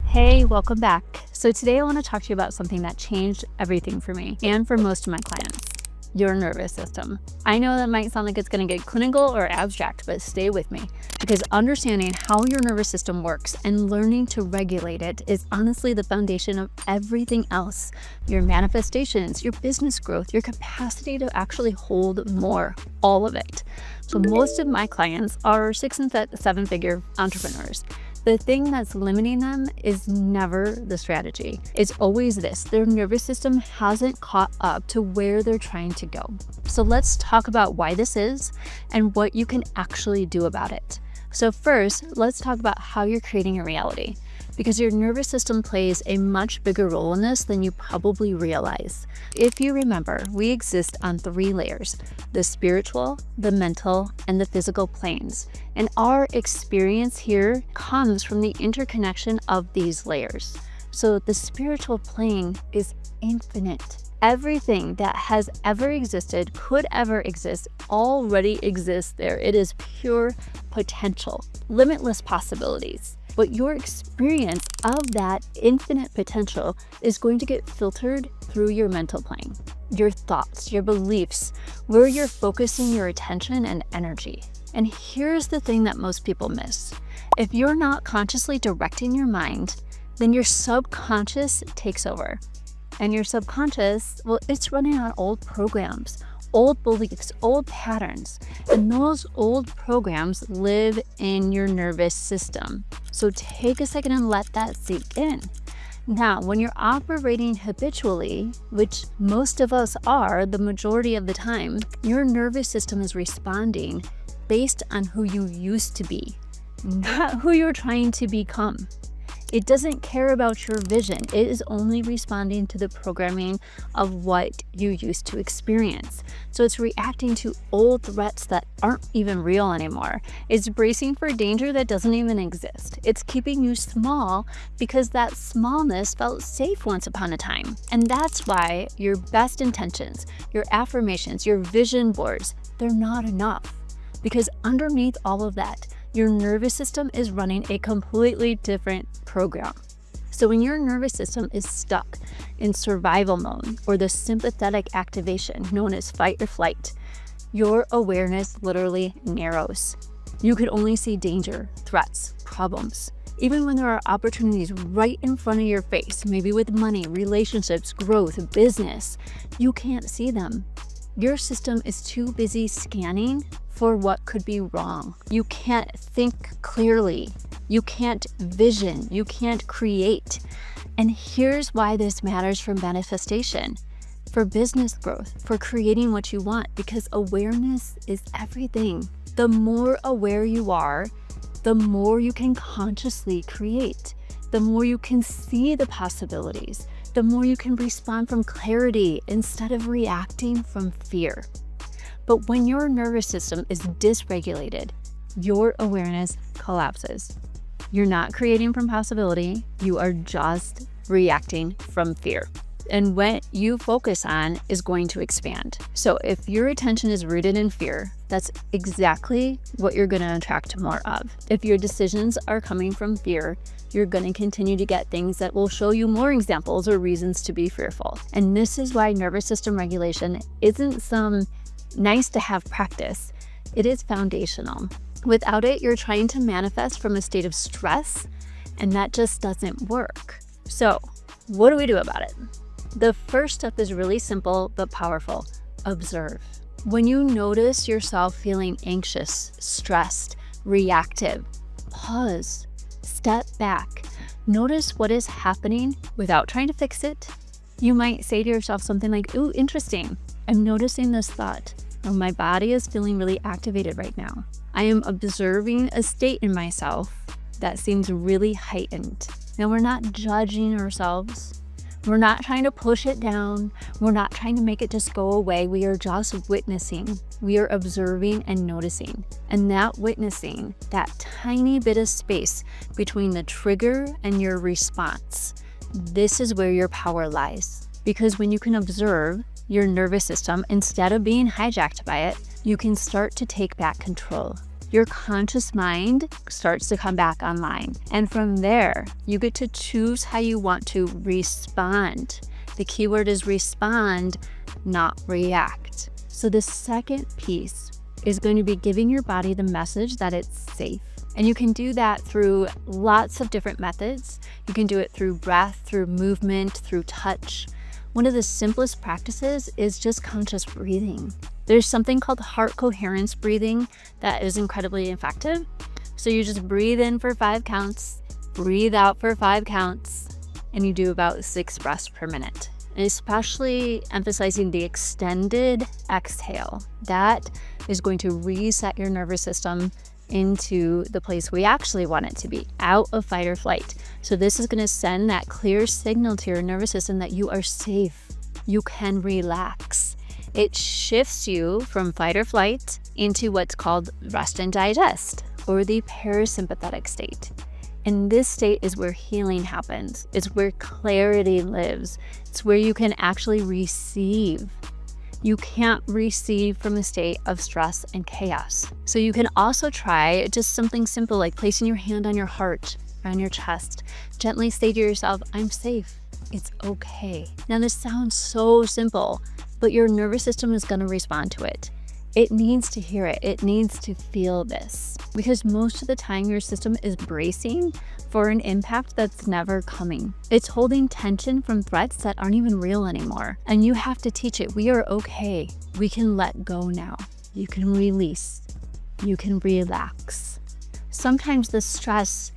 Hey, welcome back. So today I want to talk to you about something that changed everything for me and for most of my clients, your nervous system. I know that might sound like it's going to get clinical or abstract, but stay with me because understanding how your nervous system works and learning to regulate it is honestly the foundation of everything else. Your manifestations, your business growth, your capacity to actually hold more, all of it. So most of my clients are 6 and 7 figure entrepreneurs. The thing that's limiting them is never the strategy. It's always this: their nervous system hasn't caught up to where they're trying to go. So let's talk about why this is and what you can actually do about it. So first, let's talk about how you're creating a reality, because your nervous system plays a much bigger role in this than you probably realize. If you remember, we exist on 3 layers: the spiritual, the mental, and the physical planes. And our experience here comes from the interconnection of these layers. So the spiritual plane is infinite. Everything that has ever existed, could ever exist, already exists there. It is pure potential, limitless possibilities. But your experience of that infinite potential is going to get filtered through your mental plane, your thoughts, your beliefs, where you're focusing your attention and energy. And here's the thing that most people miss. If you're not consciously directing your mind, then your subconscious takes over. And your subconscious, well, it's running on old programs, old beliefs, old patterns. And those old programs live in your nervous system. So take a second and let that sink in. Now, when you're operating habitually, which most of us are the majority of the time, your nervous system is responding based on who you used to be, not who you're trying to become. It doesn't care about your vision. It is only responding to the programming of what you used to experience. So it's reacting to old threats that aren't even real anymore. It's bracing for danger that doesn't even exist. It's keeping you small because that smallness felt safe once upon a time. And that's why your best intentions, your affirmations, your vision boards, they're not enough. Because underneath all of that, your nervous system is running a completely different program. So when your nervous system is stuck in survival mode or the sympathetic activation known as fight or flight, your awareness literally narrows. You could only see danger, threats, problems. Even when there are opportunities right in front of your face, maybe with money, relationships, growth, business, you can't see them. Your system is too busy scanning for what could be wrong. You can't think clearly. You can't vision. You can't create. And here's why this matters for manifestation, for business growth, for creating what you want, because awareness is everything. The more aware you are, the more you can consciously create, the more you can see the possibilities, the more you can respond from clarity instead of reacting from fear. But when your nervous system is dysregulated, your awareness collapses. You're not creating from possibility, you are just reacting from fear. And what you focus on is going to expand. So if your attention is rooted in fear, that's exactly what you're going to attract more of. If your decisions are coming from fear, you're going to continue to get things that will show you more examples or reasons to be fearful. And this is why nervous system regulation isn't some nice to have practice. It is foundational. Without it, you're trying to manifest from a state of stress, and that just doesn't work. So what do we do about it? The first step is really simple but powerful. Observe. When you notice yourself feeling anxious, stressed, reactive, pause, step back, notice what is happening without trying to fix it. You might say to yourself something like, "Ooh, interesting. I'm noticing this thought. Oh, my body is feeling really activated right now. I am observing a state in myself that seems really heightened." Now, we're not judging ourselves. We're not trying to push it down. We're not trying to make it just go away. We are just witnessing. We are observing and noticing. And that witnessing, that tiny bit of space between the trigger and your response, this is where your power lies. Because when you can observe your nervous system, instead of being hijacked by it, you can start to take back control. your conscious mind starts to come back online. And from there, you get to choose how you want to respond. The keyword is respond, not react. So the second piece is going to be giving your body the message that it's safe. And you can do that through lots of different methods. You can do it through breath, through movement, through touch. One of the simplest practices is just conscious breathing. There's something called heart coherence breathing that is incredibly effective. So you just breathe in for 5 counts, breathe out for 5 counts, and you do about 6 breaths per minute. And especially emphasizing the extended exhale. That is going to reset your nervous system into the place we actually want it to be, out of fight or flight. So this is going to send that clear signal to your nervous system that you are safe. You can relax. It shifts you from fight or flight into what's called rest and digest, or the parasympathetic state. And this state is where healing happens. It's where clarity lives. It's where you can actually receive. You can't receive from a state of stress and chaos. So you can also try just something simple like placing your hand on your heart or on your chest. Gently say to yourself, I'm safe. It's okay. Now this sounds so simple, but your nervous system is going to respond to it. It needs to hear it. It needs to feel this, because most of the time your system is bracing for an impact that's never coming. It's holding tension from threats that aren't even real anymore. And you have to teach it. We are okay. We can let go now. You can release. You can relax. Sometimes the stress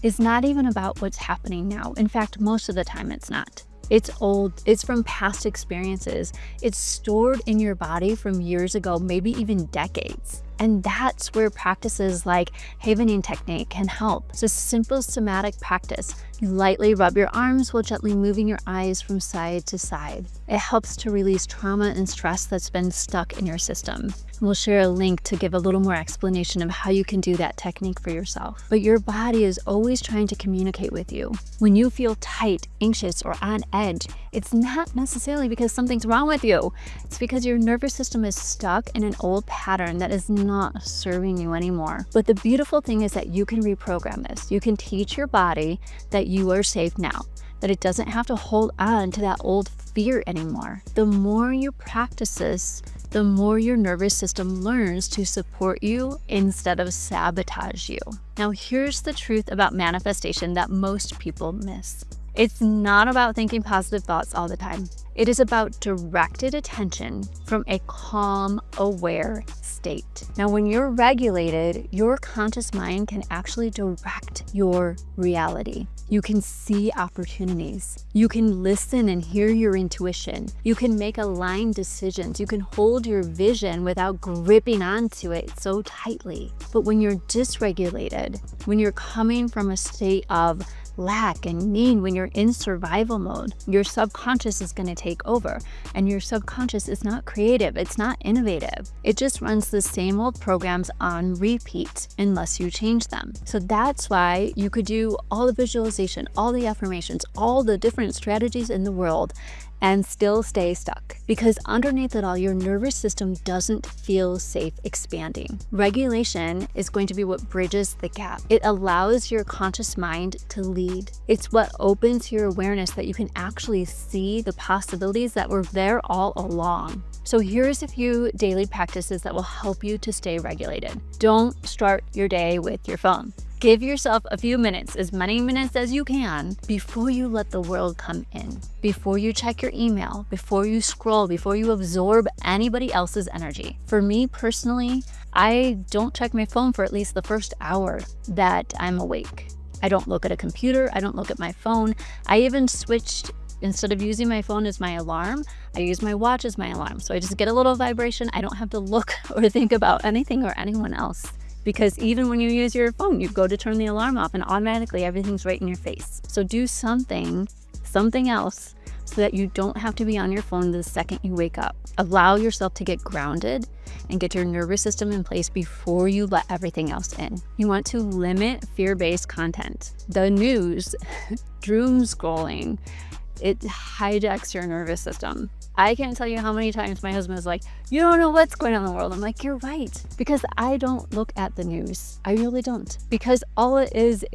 is not even about what's happening now. In fact, most of the time it's not. It's old, it's from past experiences. It's stored in your body from years ago, maybe even decades. And that's where practices like havening technique can help. It's a simple somatic practice. You lightly rub your arms while gently moving your eyes from side to side. It helps to release trauma and stress that's been stuck in your system. We'll share a link to give a little more explanation of how you can do that technique for yourself. But your body is always trying to communicate with you. When you feel tight, anxious, or on edge, it's not necessarily because something's wrong with you. It's because your nervous system is stuck in an old pattern that is not serving you anymore. But the beautiful thing is that you can reprogram this. You can teach your body that you are safe now, that it doesn't have to hold on to that old fear anymore. The more you practice this, the more your nervous system learns to support you instead of sabotage you. Now, here's the truth about manifestation that most people miss. It's not about thinking positive thoughts all the time. It is about directed attention from a calm, aware state. Now, when you're regulated, your conscious mind can actually direct your reality. You can see opportunities. You can listen and hear your intuition. You can make aligned decisions. You can hold your vision without gripping onto it so tightly. But when you're dysregulated, when you're coming from a state of lack and need, when you're in survival mode, your subconscious is going to take over. And your subconscious is not creative. It's not innovative. It just runs the same old programs on repeat unless you change them. So that's why you could do all the visualization, all the affirmations, all the different strategies in the world and still stay stuck. Because underneath it all, your nervous system doesn't feel safe expanding. Regulation is going to be what bridges the gap. It allows your conscious mind to lead. It's what opens your awareness that you can actually see the possibilities that were there all along. So here's a few daily practices that will help you to stay regulated. Don't start your day with your phone. Give yourself a few minutes, as many minutes as you can, before you let the world come in, before you check your email, before you scroll, before you absorb anybody else's energy. For me personally, I don't check my phone for at least the first hour that I'm awake. I don't look at a computer. I don't look at my phone. I even switched, instead of using my phone as my alarm, I use my watch as my alarm. So I just get a little vibration. I don't have to look or think about anything or anyone else. Because even when you use your phone, you go to turn the alarm off and automatically everything's right in your face. So do something else so that you don't have to be on your phone the second you wake up. Allow yourself to get grounded and get your nervous system in place before you let everything else in. You want to limit fear-based content. The news, doom scrolling, it hijacks your nervous system. I can't tell you how many times my husband is like, you don't know what's going on in the world. I'm like, you're right. Because I don't look at the news. I really don't. Because all it is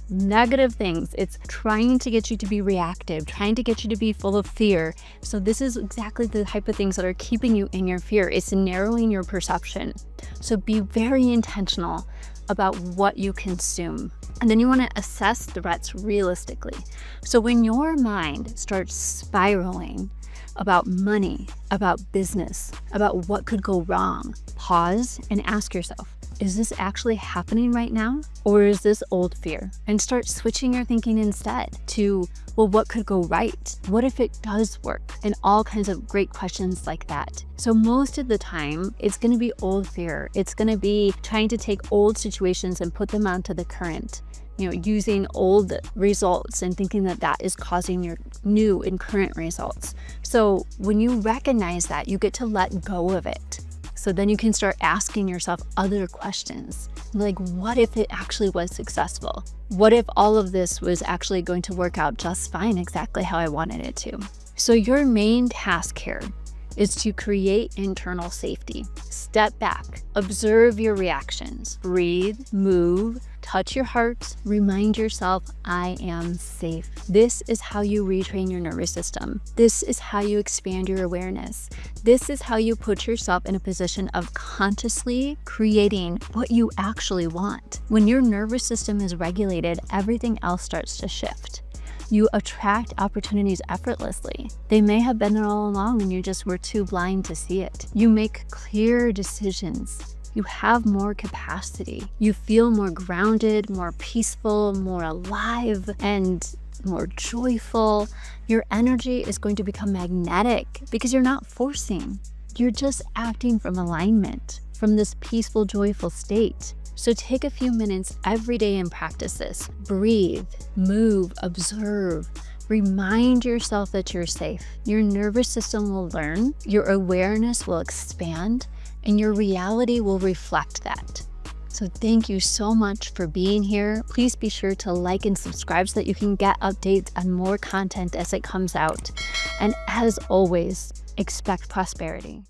negative things. It's trying to get you to be reactive, trying to get you to be full of fear. So this is exactly the type of things that are keeping you in your fear. It's narrowing your perception. So be very intentional about what you consume. And then you want to assess threats realistically. So when your mind starts spiraling about money, about business, about what could go wrong, pause and ask yourself, is this actually happening right now? Or is this old fear? And start switching your thinking instead to, well, what could go right? What if it does work? And all kinds of great questions like that. So most of the time, it's going to be old fear. It's going to be trying to take old situations and put them onto the current. Using old results and thinking that that is causing your new and current results. So when you recognize that, you get to let go of it. So then you can start asking yourself other questions. Like, what if it actually was successful? What if all of this was actually going to work out just fine, exactly how I wanted it to? So your main task here is to create internal safety. Step back, observe your reactions, breathe, move, touch your heart, remind yourself, I am safe. This is how you retrain your nervous system. This is how you expand your awareness. This is how you put yourself in a position of consciously creating what you actually want. When your nervous system is regulated, everything else starts to shift. You attract opportunities effortlessly. They may have been there all along and you just were too blind to see it. You make clear decisions. You have more capacity. You feel more grounded, more peaceful, more alive, and more joyful. Your energy is going to become magnetic because you're not forcing. You're just acting from alignment, from this peaceful, joyful state. So take a few minutes every day and practice this. Breathe, move, observe. Remind yourself that you're safe. Your nervous system will learn, your awareness will expand, and your reality will reflect that. So thank you so much for being here. Please be sure to like and subscribe so that you can get updates on more content as it comes out. And as always, expect prosperity.